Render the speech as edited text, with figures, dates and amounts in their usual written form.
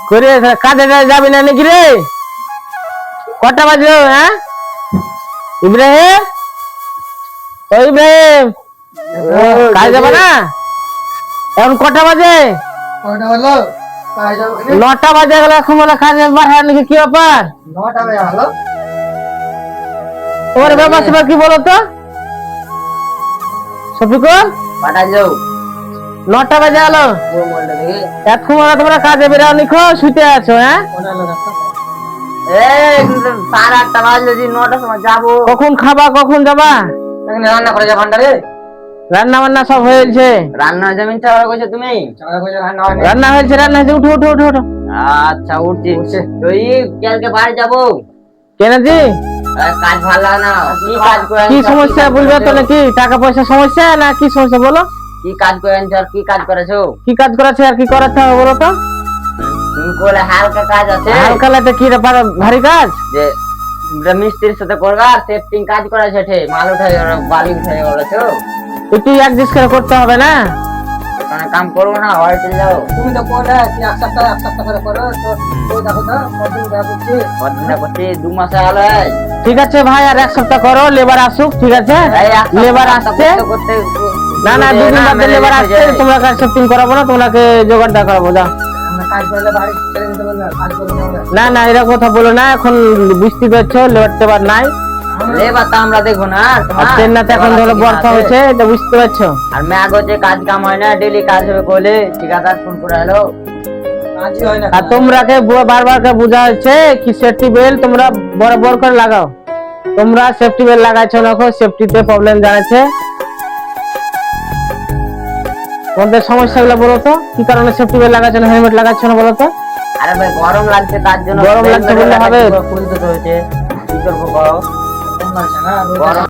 করে কাজে যাবি না নাকি রে? কটা বাজে? হ্যাঁ ইব্রাহিম, ও ইব্রাহিম, কাজ যাবে না? এখন কটা বাজে? 9টা বাজে গেল, এখন বলে কাজে বার হয় নাকি? কি ব্যাপার? 9টা বাজে হলো। তোমার ব্যাপার সেবার কি বলো তো শফিকুল? পাঠাই যাও। 9টা বাজে গেল, এখন তোমরা কাজে বেরাও নিখো, শুতে আছো? হ্যাঁ সাড়ে 8টা বাজলে 9টার সময় যাবো। কখন খাবা, কখন যাবা? রান্না করে যাবো ভান্ডারে। রান্না বান্না সব হয়েছে? রান্না জমিন চাওয়া কইছো তুমি? রান্না হয়েছে, রান্না হয়েছে। উঠো উঠো উঠো উঠো। আচ্ছা উঠছি। তুই কালকে বাড়ি যাবো। কেন জি? কাজ ভালো লাগে না। কি কাজ করে? কি সমস্যা বলবে তো? নাকি টাকা পয়সা সমস্যা না কি সমস্যা বলো? কি কাজ করে আনছো আর কি কাজ করেছো? কি কাজ করাছে আর কি করাতে হবে বলো তো? তুমি বলে হালকা কাজ আছে। হালকা লাগতে কি ভারী কাজ? যে মিস্ত্রির সাথে করবা, সেফটিং কাজ করা সেঠে মাল উঠাই বালি উঠাই বলেছো। একটু অ্যাডজাস্ট করে করতে হবে না? ওখানে কাম করবো না, হয় চলে যাও। তুমি তো বলে কি এক সপ্তাহ করে করো তো। ওই দেখো তো কতদিন করছি। কতদিন করছি? 2 মাস হলো। ঠিক আছে ভাই, আর 1 সপ্তাহ করো, লেবার আসুক। ঠিক আছে, লেবার আসছে না? না 2 দিন বাদে লেবার আসছে, তোমরা কাজ শিফটিং করাবো না, তোমাকে জোগাড় দা করাবো। যাও। আমরা কাজ করলে বাড়ি ছেড়ে দিতে বলবে, কাজ করবো না আমরা। না না এরকম কথা বলো না, এখন বুঝতে পারছো লেবার টেবার নাই। লেবার তো আমরা দেখবো না। আর চেন্নাইতে এখন ধরো বর্ষা হয়েছে, এটা বুঝতে পারছো। আর ম্যাগ হচ্ছে কাজ কাম হয় না, ডেলি কাজ হবে বলে ঠিকাদার ফোন করে এলো। কাজই হয় না। আর তোমরাকে বারবার করে বোঝা হচ্ছে কি সেফটি বেল্ট তোমরা বরাবর করে লাগাও। তোমরা সেফটি বেল্ট লাগাইছো না, সেফটিতে প্রবলেম জানাচ্ছে। তোমাদের সমস্যাগুলো বলো তো, কি কারণে সেফটি বেল্ট লাগাচ্ছ না, হেলমেট লাগাচ্ছ না বলো তো? আরে ভাই গরম লাগছে, তার জন্য গরম লাগছে বললে হবে? খুলতে তো হয়েছে, কি করবো বলো? কম লাগছে না। গরম